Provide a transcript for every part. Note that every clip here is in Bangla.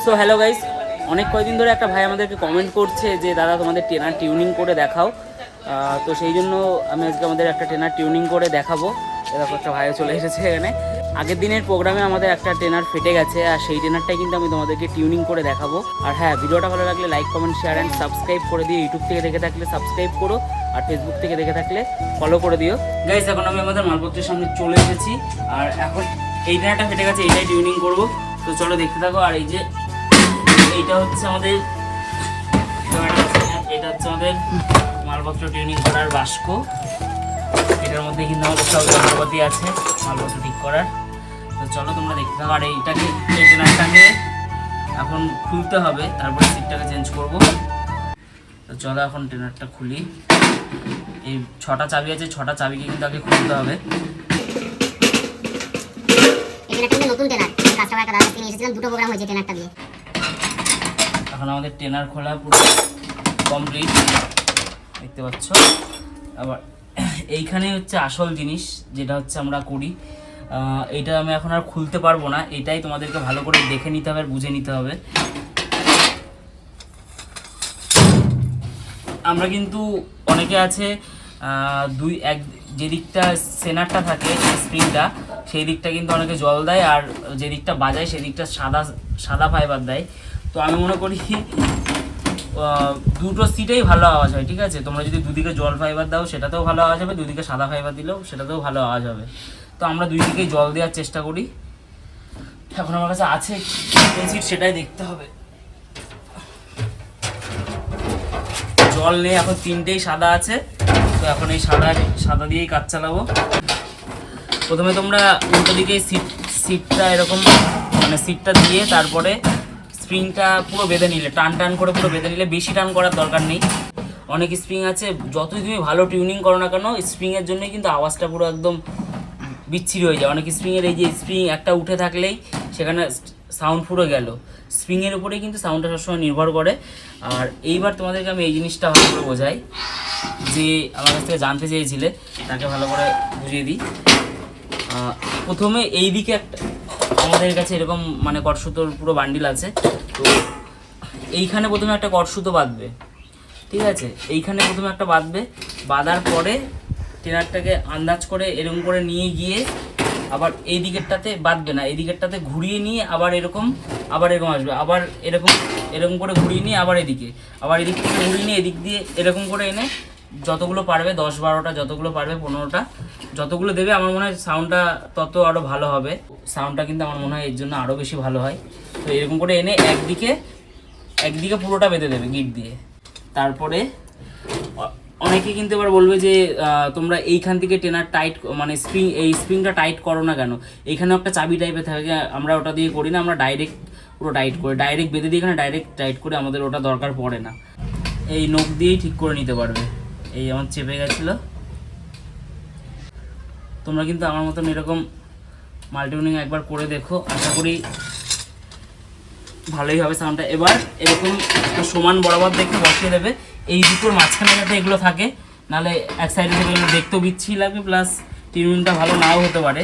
সো হ্যালো গাইস, অনেক কয়েকদিন ধরে একটা ভাই আমাদেরকে কমেন্ট করছে যে দাদা তোমাদের ট্রেনার টিউনিং করে দেখাও। তো সেই জন্য আমি আজকে আমাদের একটা ট্রেনার টিউনিং করে দেখাবো। এরকম একটা ভাইও চলে এসেছে এখানে। আগের দিনের প্রোগ্রামে আমাদের একটা ট্রেনার ফেটে গেছে, আর সেই ট্রেনারটাই কিন্তু আমি তোমাদেরকে টিউনিং করে দেখাবো। আর হ্যাঁ, ভিডিওটা ভালো লাগলে like comment share and subscribe করে দিও। ইউটিউব থেকে দেখে থাকলে সাবস্ক্রাইব করো, আর ফেসবুক থেকে দেখে থাকলে ফলো করে দিও। গাইস, এখন আমি আমাদের মালপত্রের সামনে চলে এসেছি, আর এখন এই ট্রেনারটা ফেটে গেছে, এইটাই টিউনিং করবো। তো চলো দেখতে থাকো। আর এই যে এইটা হচ্ছে আমাদের মালপত্র টিউনিং করার বাস্ক। এটার মধ্যে কিন্তু আমাদের সব যন্ত্রপাতি আছে মালপত্র ঠিক করার। তো চলো তোমরা দেখতে থাকো। আর এই ট্রেনারটাকে এখন খুলতে হবে, তারপরে সিটটাকে চেঞ্জ করব। তো চলো এখন ট্রেনারটা খুলি। এই 6টা চাবি আছে, 6টা চাবিকে কিন্তু আগে খুলতে হবে। নতুন ট্রেনার কাস্টমার একটা দাদা তিনি এসেছিলেন, দুটো প্রোগ্রাম হয়েছে ট্রেনারটা দিয়ে। এখন আমাদের ট্রেনার খোলা পুরো কমপ্লিট, দেখতে পাচ্ছ। আবার এইখানে হচ্ছে আসল জিনিস, যেটা হচ্ছে আমরা করি। এইটা আমি এখন আর খুলতে পারবো না, এটাই তোমাদেরকে ভালো করে দেখে নিতে হবে আর বুঝে নিতে হবে। আমরা কিন্তু অনেকে আছে যে দিকটা সেনারটা থাকে স্প্রিংটা, সেই দিকটা কিন্তু অনেকে জল দেয়, আর যে দিকটা বাজায় সেই দিকটা সাদা ফাইবার দেয়। তো আমি মনে করি দুটো সিটেই ভালো আওয়াজ হয়, ঠিক আছে। তোমরা যদি দুদিকে জল ফাইবার দাও সেটাতেও ভালো আওয়াজ হবে, দুদিকে সাদা ফাইবার দিলেও সেটাতেও ভালো আওয়াজ হবে। তো আমরা দুই দিকেই জল দেওয়ার চেষ্টা করি। এখন আমার কাছে আছে কোন সিট সেটাই দেখতে হবে। জল নেই, এখন 3টেই সাদা আছে। তো এখন এই সাদা দিয়েই কাজ চালাবো। প্রথমে তোমরা উল্টো দিকে সিটটা এরকম মানে সিটটা দিয়ে তারপরে স্প্রিংটা পুরো বেঁধে নিলে, টান করে পুরো বেঁধে নিলে, বেশি টান করার দরকার নেই। অনেক স্প্রিং আছে, যতই তুমি ভালো টিউনিং করো না কেন, স্প্রিংয়ের জন্যই কিন্তু আওয়াজটা পুরো একদম বিচ্ছিরি হয়ে যায়। অনেক স্প্রিংয়ের এই যে স্প্রিং একটা উঠে থাকলেই সেখানে সাউন্ড পুরো গেল। স্প্রিংয়ের উপরেই কিন্তু সাউন্ডটা সবসময় নির্ভর করে। আর এইবার তোমাদেরকে আমি এই জিনিসটা ভালো করে বোঝাই, যে আমার কাছ থেকে জানতে চেয়েছিলে তাকে ভালো করে বুঝিয়ে দিই। প্রথমে এই দিকে একটা আমাদের কাছে এরকম মানে কটসুতোর পুরো বান্ডিল আছে। তো এইখানে প্রথমে একটা কটসুতো বাঁধবে, ঠিক আছে। এইখানে প্রথমে একটা বাঁধার পরে ট্রেনারটাকে আন্দাজ করে এরকম করে নিয়ে গিয়ে আবার এই দিকেরটাতে বাঁধবে না, এই দিকেরটাতে ঘুরিয়ে নিয়ে আবার এরকম আসবে, আবার এরকম করে ঘুরিয়ে নিয়ে আবার এদিক থেকে ঘুরিয়ে নিয়ে এদিক দিয়ে এরকম করে এনে যতগুলো পারবে, 10-12টা, যতগুলো পারবে 15টা, যতগুলো দেবে আমার মনে হয় সাউন্ডটা তত আরও ভালো হবে। সাউন্ডটা কিন্তু আমার মনে হয় এর জন্য আরও বেশি ভালো হয়। তো এরকম করে এনে একদিকে পুরোটা বেঁধে দেবে গিট দিয়ে। তারপরে অনেকে কিন্তু এবার বলবে যে তোমরা এইখান থেকে ট্রেনার টাইট মানে স্প্রিংটা টাইট করো না কেন, এইখানেও একটা চাবি টাইপের থাকে, আমরা ওটা দিয়ে করি না, আমরা ডাইরেক্ট পুরো টাইট করি, ডাইরেক্ট বেঁধে দিই, এখানে ডাইরেক্ট টাইট করে, আমাদের ওটা দরকার পড়ে না। এই নখ দিয়েই ঠিক করে নিতে পারবে। এই আমার চেপে গেছিলো। তোমরা কিন্তু আমার মতন এরকম মাল্টিউনিং একবার করে দেখো, আশা করি ভালোই হবে সাউন্ডটা। এবার এরকম সমান বরাবর দেখে বসিয়ে দেবে, এই দুটোর মাঝখানে যাতে এগুলো থাকে, নাহলে এক সাইডে থেকে এগুলো দেখতেও বিচ্ছিরি লাগবে, প্লাস টিউনিংটা ভালো নাও হতে পারে।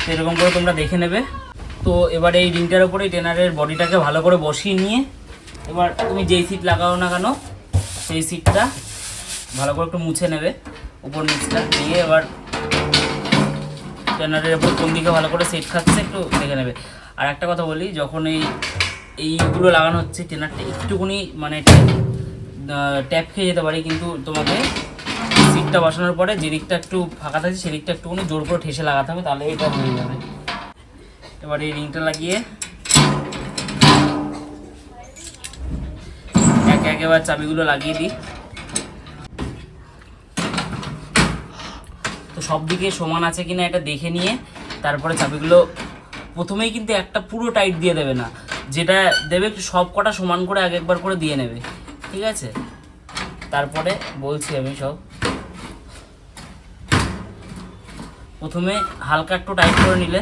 তো এরকম করে তোমরা দেখে নেবে। তো এবার এই রিংটার উপরে ট্রেনারের বডিটাকে ভালো করে বসিয়ে নিয়ে এবার তুমি যেই সিট লাগাও না কেন সেই সিটটা ভালো করে একটু মুছে নেবে, উপর নিচটা নিয়ে এবার ট্রেনারের উপর কোন দিকে ভালো করে সেট খাচ্ছে একটু দেখে নেবে। আর একটা কথা বলি, যখন এইগুলো লাগানো হচ্ছে ট্রেনারটা একটুখানি মানে ট্যাপ খেয়ে যেতে পারে, কিন্তু তোমাকে সিটটা বসানোর পরে যে দিকটা একটু ফাঁকা থাকে সেদিকটা একটুখানি জোর করে ঠেসে লাগাতে হবে, তাহলে এটা হয়ে যাবে। এবার এই রিংটা লাগিয়ে একেবারে চাবিগুলো লাগিয়ে দিই। তো সব দিকে সমান আছে কিনা এটা দেখে নিয়ে তারপরে চাবিগুলো প্রথমেই কিন্তু একটা পুরো টাইট দিয়ে দেবে না, যেটা দেবে একটু সব কটা সমান করে একবার করে দিয়ে নেবে, ঠিক আছে। তারপরে বলছি আমি সব, প্রথমে হালকা একটু টাইট করে নিলে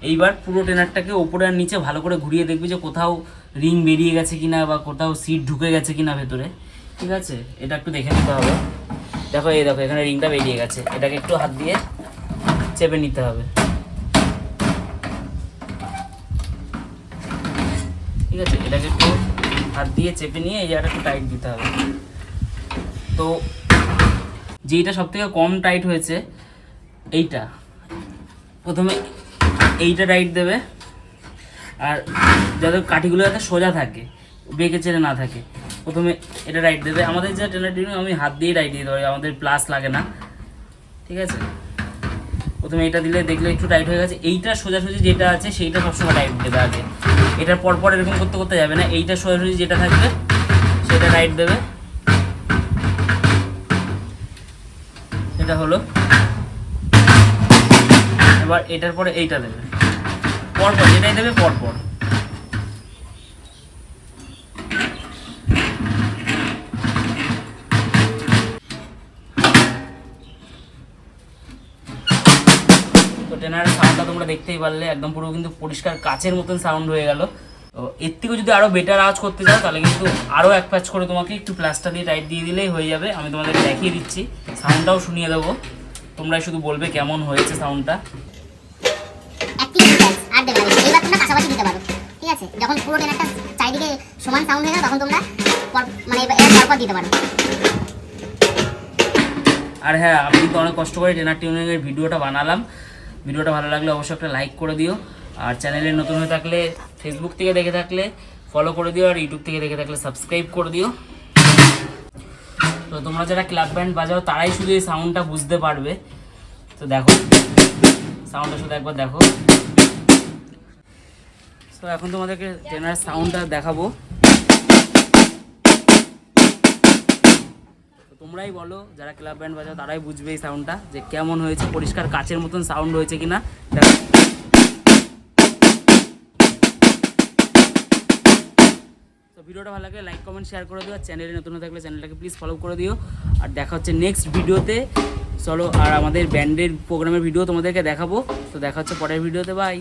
এইবার পুরো ট্রেনারটাকে ওপরে আর নিচে ভালো করে ঘুরিয়ে দেখবে যে কোথাও রিং বেরিয়ে গেছে কিনা বা কোথাও সিট ঢুকে গেছে কিনা ভেতরে, ঠিক আছে। এটা একটু দেখে নিতে হবে। দেখো এখানে রিংটা বেরিয়ে গেছে, এটাকে একটু হাত দিয়ে চেপে নিতে হবে। ঠিক আছে, এটাকে একটু হাত দিয়ে চেপে নিয়ে এই জায়গাটা একটু টাইট দিতে হবে। তো যেইটা সব থেকে কম টাইট হয়েছে এইটা, প্রথমে এইটা টাইট দেবে, আর যাতে কাঠিগুলো যাতে সোজা থাকে, বেঁকে চেড়ে না থাকে, প্রথমে এটা টাইট দেবে। আমাদের যে ট্রেনার টিউনিং আমি হাত দিয়ে টাইট দিতে পারি, আমাদের প্লাস লাগে না, ঠিক আছে। প্রথমে এটা দিলে দেখলে একটু টাইট হয়ে গেছে। এইটা সোজাসুজি যেটা আছে সেইটা সবসময় টাইট দেবে আগে, এটার পরপর এরকম করতে করতে যাবে না। এইটা সোজাসুজি যেটা থাকবে সেটা টাইট দেবে। এটা হলো, এবার এটার পরে এইটা দেবে পরপর, যেটাই দেবে পরপর। তো টেনারের সাউন্ডটা তোমরা দেখতেই পারলে, একদম পুরো কিন্তু পরিষ্কার কাচের মতন সাউন্ড হয়ে গেল। তো এর থেকেও যদি আরও বেটার আওয়াজ করতে চাও তাহলে কিন্তু আরও এক প্যাচ করে তোমাকে একটু প্লাসটা দিয়ে টাইট দিয়ে দিলেই হয়ে যাবে। আমি তোমাদের দেখিয়ে দিচ্ছি, সাউন্ডটাও শুনিয়ে দেবো, তোমরাই শুধু বলবে কেমন হয়েছে সাউন্ডটা। আর দেবে না, এইবার তোমরা পাশাপাশি দিতে পারো, ঠিক আছে। যখন পুরো টেনারটা চারিদিকে সমান সাউন্ড হয়ে যাবে তখন তোমরা মানে পরপর দিতে পারো। আর হ্যাঁ, আমি কিন্তু অনেক কষ্ট করে টেনার টিউনিংয়ের ভিডিওটা বানালাম। ভিডিওটা ভালো লাগলে অবশ্যই একটা লাইক করে দিও, আর চ্যানেলে নতুন হয়ে থাকলে ফেসবুক থেকে দেখে থাকলে ফলো করে দিও, আর ইউটিউব থেকে দেখে থাকলে সাবস্ক্রাইব করে দিও। তো তোমরা যারা ক্লাব ব্যান্ড বাজাও তারাই শুধু এই সাউন্ডটা বুঝতে পারবে। তো দেখো সাউন্ডটা শুধু একবার দেখো। তো এখন তোমাদেরকে টেনার সাউন্ডটা দেখাবো, তোমরাই বলো, যারা ক্লাব ব্যান্ড বাজাও তারাই বুঝবে এই সাউন্ডটা যে কেমন হয়েছে, পরিষ্কার কাচের মতন সাউন্ড হয়েছে কিনা। দেখো, তো ভিডিওটা ভালো লাগলে লাইক কমেন্ট শেয়ার করে দিও, আর চ্যানেলে নতুন হয়ে থাকলে চ্যানেলটাকে প্লিজ ফলো করে দিও। আর দেখা হচ্ছে নেক্সট ভিডিওতে। চলো, আর আমাদের ব্যান্ডের প্রোগ্রামের ভিডিও তোমাদেরকে দেখাবো। তো দেখা হচ্ছে পরের ভিডিওতে, বাই।